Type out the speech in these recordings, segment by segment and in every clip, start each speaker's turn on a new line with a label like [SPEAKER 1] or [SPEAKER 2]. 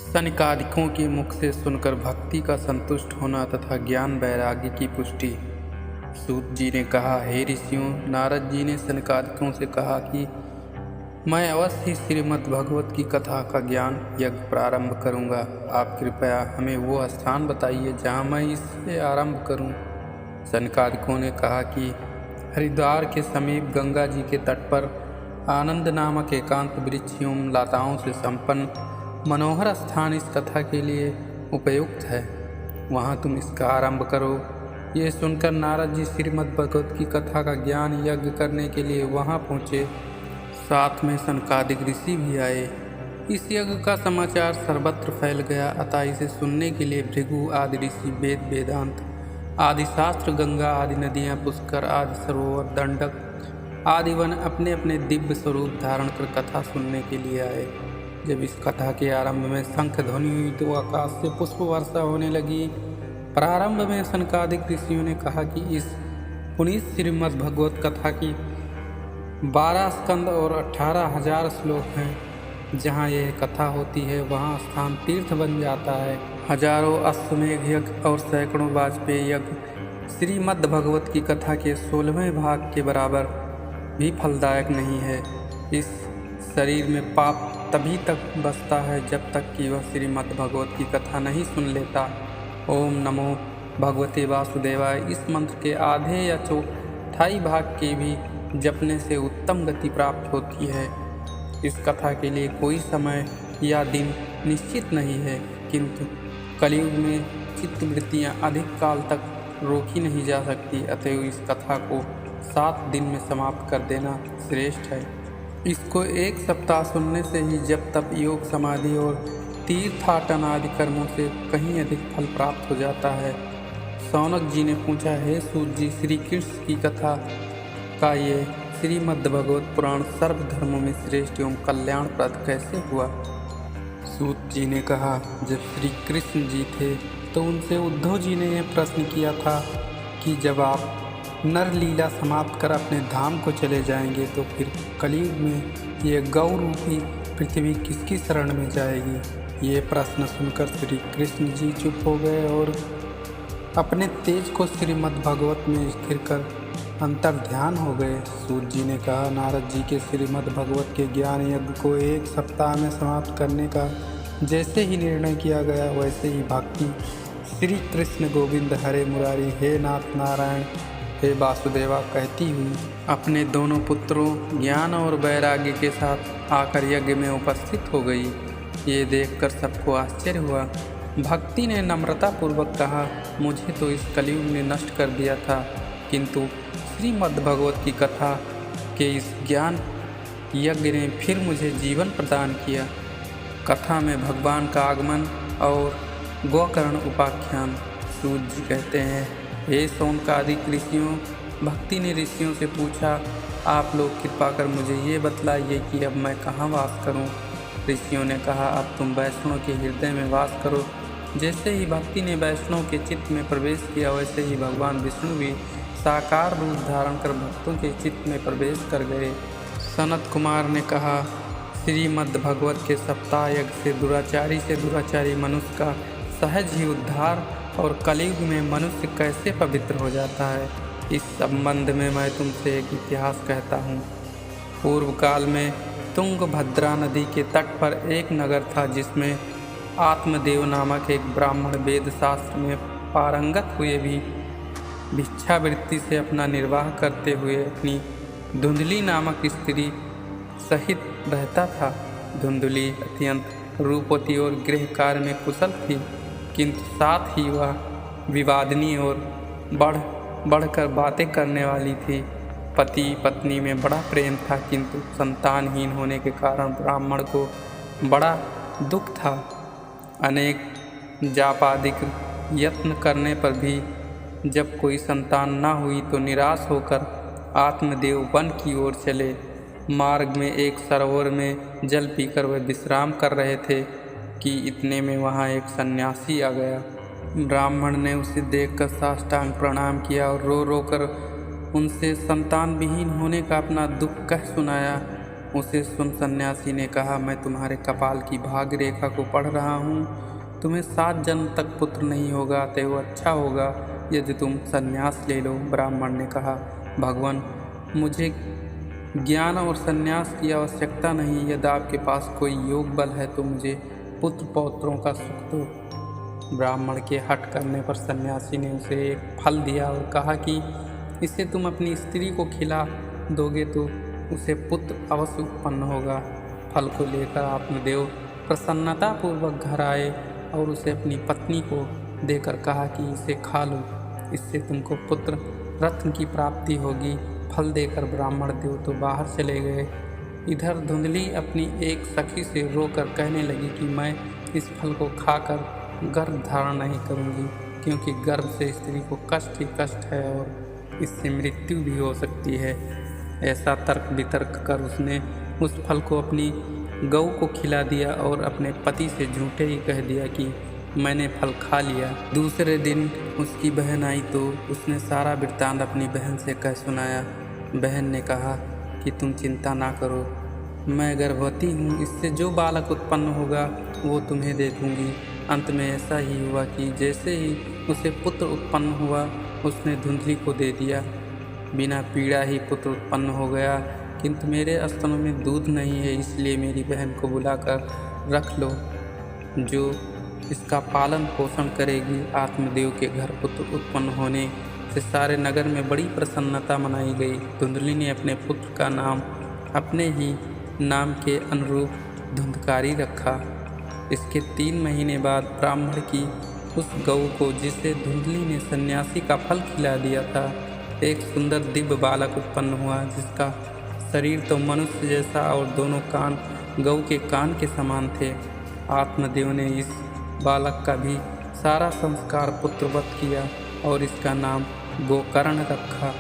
[SPEAKER 1] सनकादिकों के मुख से सुनकर भक्ति का संतुष्ट होना तथा ज्ञान वैराग्य की पुष्टि। सूत जी ने कहा, हे ऋषियों, नारद जी ने सनकादिकों से कहा कि मैं अवश्य ही श्रीमद् भगवत की कथा का ज्ञान यज्ञ प्रारंभ करूंगा। आप कृपया हमें वो स्थान बताइए जहां मैं इसे आरंभ करूं। सनकादिकों ने कहा कि हरिद्वार के समीप गंगा जी के तट पर आनंद नामक एकांत वृक्ष एवं लताओं से संपन्न मनोहर स्थान इस कथा के लिए उपयुक्त है। वहाँ तुम इसका आरंभ करो। ये सुनकर नारद जी श्रीमद् भगवत की कथा का ज्ञान यज्ञ करने के लिए वहाँ पहुँचे। साथ में सनकादिक ऋषि भी आए। इस यज्ञ का समाचार सर्वत्र फैल गया, अतः इसे सुनने के लिए भृगु आदि ऋषि, वेद वेदांत आदि शास्त्र, गंगा आदि नदियाँ, पुष्कर आदि सरोवर, दंडक आदि वन अपने अपने दिव्य स्वरूप धारण कर कथा सुनने के लिए आए। जब इस कथा के आरंभ में शंख ध्वनि हुई तो आकाश से पुष्प वर्षा होने लगी। प्रारंभ में सनकादिक ऋषियों ने कहा कि इस पुनीत श्रीमद् भगवत कथा की 12 स्कंद और 18,000 श्लोक हैं। जहाँ यह कथा होती है वहाँ स्थान तीर्थ बन जाता है। हजारों अश्वमेघ यज्ञ और सैकड़ों वाजपेयी यज्ञ श्रीमद् भगवत की कथा के 16वें भाग के बराबर भी फलदायक नहीं है। इस शरीर में पाप तभी तक बसता है जब तक कि वह श्रीमद् भगवत की कथा नहीं सुन लेता। ओम नमो भगवते वासुदेवाय इस मंत्र के आधे या चौथाई भाग के भी जपने से उत्तम गति प्राप्त होती है। इस कथा के लिए कोई समय या दिन निश्चित नहीं है, किंतु कलयुग में चित्तवृत्तियाँ अधिक काल तक रोकी नहीं जा सकती, अतएव इस कथा को 7 दिन में समाप्त कर देना श्रेष्ठ है। इसको 1 सप्ताह सुनने से ही जप, तप, योग, समाधि और तीर्थाटन आदि कर्मों से कहीं अधिक फल प्राप्त हो जाता है। शौनक जी ने पूछा, हे सूत जी, श्री कृष्ण की कथा का ये श्रीमद् भगवत पुराण सर्वधर्मों में श्रेष्ठ एवं कल्याणप्रद कैसे हुआ? सूत जी ने कहा, जब श्री कृष्ण जी थे तो उनसे उद्धव जी ने यह प्रश्न किया था कि जब आप नर लीला समाप्त कर अपने धाम को चले जाएंगे तो फिर कलयुग में ये गौ रूपी पृथ्वी किसकी शरण में जाएगी? ये प्रश्न सुनकर श्री कृष्ण जी चुप हो गए और अपने तेज को श्रीमद् भगवत में स्थिर कर अंतर ध्यान हो गए। सूत जी ने कहा, नारद जी के श्रीमद् भगवत के ज्ञान यज्ञ को 1 सप्ताह में समाप्त करने का जैसे ही निर्णय किया गया, वैसे ही भक्ति श्री कृष्ण गोविंद हरे मुरारी, हे नाथ नारायण, हे वासुदेवा कहती हुई अपने दोनों पुत्रों ज्ञान और वैराग्य के साथ आकर यज्ञ में उपस्थित हो गई। ये देखकर सबको आश्चर्य हुआ। भक्ति ने नम्रतापूर्वक कहा, मुझे तो इस कलयुग ने नष्ट कर दिया था, किंतु श्रीमद् भगवत की कथा के इस ज्ञान यज्ञ ने फिर मुझे जीवन प्रदान किया। कथा में भगवान का आगमन और गोकर्ण उपाख्यान। सूत जी कहते हैं, हे शौनकादिक ऋषियों, भक्ति ने ऋषियों से पूछा, आप लोग कृपा कर मुझे ये बतलाइए कि अब मैं कहाँ वास करूँ? ऋषियों ने कहा, अब तुम वैष्णव के हृदय में वास करो। जैसे ही भक्ति ने वैष्णव के चित्त में प्रवेश किया, वैसे ही भगवान विष्णु भी साकार रूप धारण कर भक्तों के चित्त में प्रवेश कर गए। सनत कुमार ने कहा, श्रीमद् भगवत के सप्ताह यज्ञ से दुराचारी मनुष्य का सहज ही उद्धार और कलयुग में मनुष्य कैसे पवित्र हो जाता है, इस संबंध में मैं तुमसे एक इतिहास कहता हूँ। पूर्व काल में तुंगभद्रा नदी के तट पर एक नगर था, जिसमें आत्मदेव नामक एक ब्राह्मण वेद शास्त्र में पारंगत हुए भी भिक्षावृत्ति से अपना निर्वाह करते हुए अपनी धुंधली नामक स्त्री सहित रहता था। धुंधली अत्यंत रूपवती और गृह कार्य में कुशल थी, किंतु साथ ही वह विवादिनी और बढ़कर बातें करने वाली थी। पति पत्नी में बड़ा प्रेम था, किंतु संतानहीन होने के कारण ब्राह्मण को बड़ा दुख था। अनेक जापादिक यत्न करने पर भी जब कोई संतान न हुई तो निराश होकर आत्मदेव वन की ओर चले। मार्ग में एक सरोवर में जल पीकर वह विश्राम कर रहे थे कि इतने में वहाँ एक सन्यासी आ गया। ब्राह्मण ने उसे देखकर साष्टांग प्रणाम किया और रो रो कर उनसे संतान विहीन होने का अपना दुख कह सुनाया। उसे सुन सन्यासी ने कहा, मैं तुम्हारे कपाल की भाग्य रेखा को पढ़ रहा हूँ। तुम्हें 7 जन्म तक पुत्र नहीं होगा, तो अच्छा होगा यदि तुम सन्यास ले लो। ब्राह्मण ने कहा, भगवान, मुझे ज्ञान और सन्यास की आवश्यकता नहीं। यदि आपके पास कोई योग बल है तो मुझे पुत्र पौत्रों का सुख दो। ब्राह्मण के हट करने पर सन्यासी ने उसे एक फल दिया और कहा कि इसे तुम अपनी स्त्री को खिला दोगे तो उसे पुत्र अवश्य उत्पन्न होगा। फल को लेकर आत्मदेव प्रसन्नतापूर्वक घर आए और उसे अपनी पत्नी को देकर कहा कि इसे खा लो, इससे तुमको पुत्र रत्न की प्राप्ति होगी। फल देकर ब्राह्मण देव तो बाहर चले गए। इधर धुंधली अपनी एक सखी से रोकर कहने लगी कि मैं इस फल को खाकर गर्भ धारण नहीं करूंगी, क्योंकि गर्भ से स्त्री को कष्ट ही कष्ट है और इससे मृत्यु भी हो सकती है। ऐसा तर्क वितर्क कर उसने उस फल को अपनी गऊ को खिला दिया और अपने पति से झूठे ही कह दिया कि मैंने फल खा लिया। दूसरे दिन उसकी बहन आई तो उसने सारा वृत्तांत अपनी बहन से कह सुनाया। बहन ने कहा कि तुम चिंता ना करो, मैं गर्भवती हूँ, इससे जो बालक उत्पन्न होगा वो तुम्हें दे दूँगी। अंत में ऐसा ही हुआ कि जैसे ही उसे पुत्र उत्पन्न हुआ उसने धुंधली को दे दिया। बिना पीड़ा ही पुत्र उत्पन्न हो गया, किंतु मेरे स्तनों में दूध नहीं है, इसलिए मेरी बहन को बुलाकर रख लो जो इसका पालन पोषण करेगी। आत्मदेव के घर पुत्र उत्पन्न होने से सारे नगर में बड़ी प्रसन्नता मनाई गई। धुंधली ने अपने पुत्र का नाम अपने ही नाम के अनुरूप धुंधकारी रखा। इसके 3 महीने बाद ब्राह्मण की उस गऊ को, जिसे धुंधली ने सन्यासी का फल खिला दिया था, एक सुंदर दिव्य बालक उत्पन्न हुआ, जिसका शरीर तो मनुष्य जैसा और दोनों कान गऊ के कान के समान थे। आत्मदेव ने इस बालक का भी सारा संस्कार पुत्रवत किया और इसका नाम गोकर्ण रखा।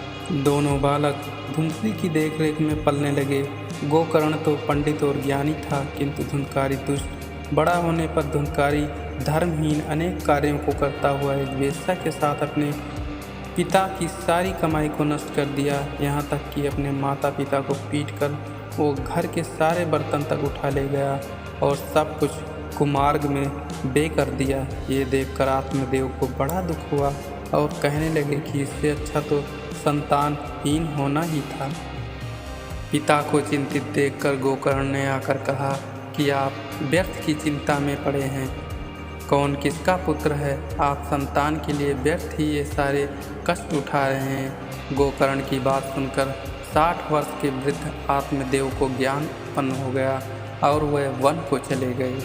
[SPEAKER 1] दोनों बालक धुंधली की देखरेख में पलने लगे। गोकर्ण तो पंडित और ज्ञानी था, किंतु धुंधकारी दुष्ट। बड़ा होने पर धुंधकारी धर्महीन अनेक कार्यों को करता हुआ एक वेश्या के साथ अपने पिता की सारी कमाई को नष्ट कर दिया। यहाँ तक कि अपने माता पिता को पीटकर वो घर के सारे बर्तन तक उठा ले गया और सब कुछ कुमार्ग में बे कर दिया। ये देखकर आत्मदेव को बड़ा दुख हुआ और कहने लगे कि इससे अच्छा तो संतानहीन होना ही था। पिता को चिंतित देखकर गोकर्ण ने आकर कहा कि आप व्यर्थ की चिंता में पड़े हैं। कौन किसका पुत्र है? आप संतान के लिए व्यर्थ ही ये सारे कष्ट उठा रहे हैं। गोकर्ण की बात सुनकर 60 वर्ष के वृद्ध आत्मदेव को ज्ञान उत्पन्न हो गया और वह वन को चले गए।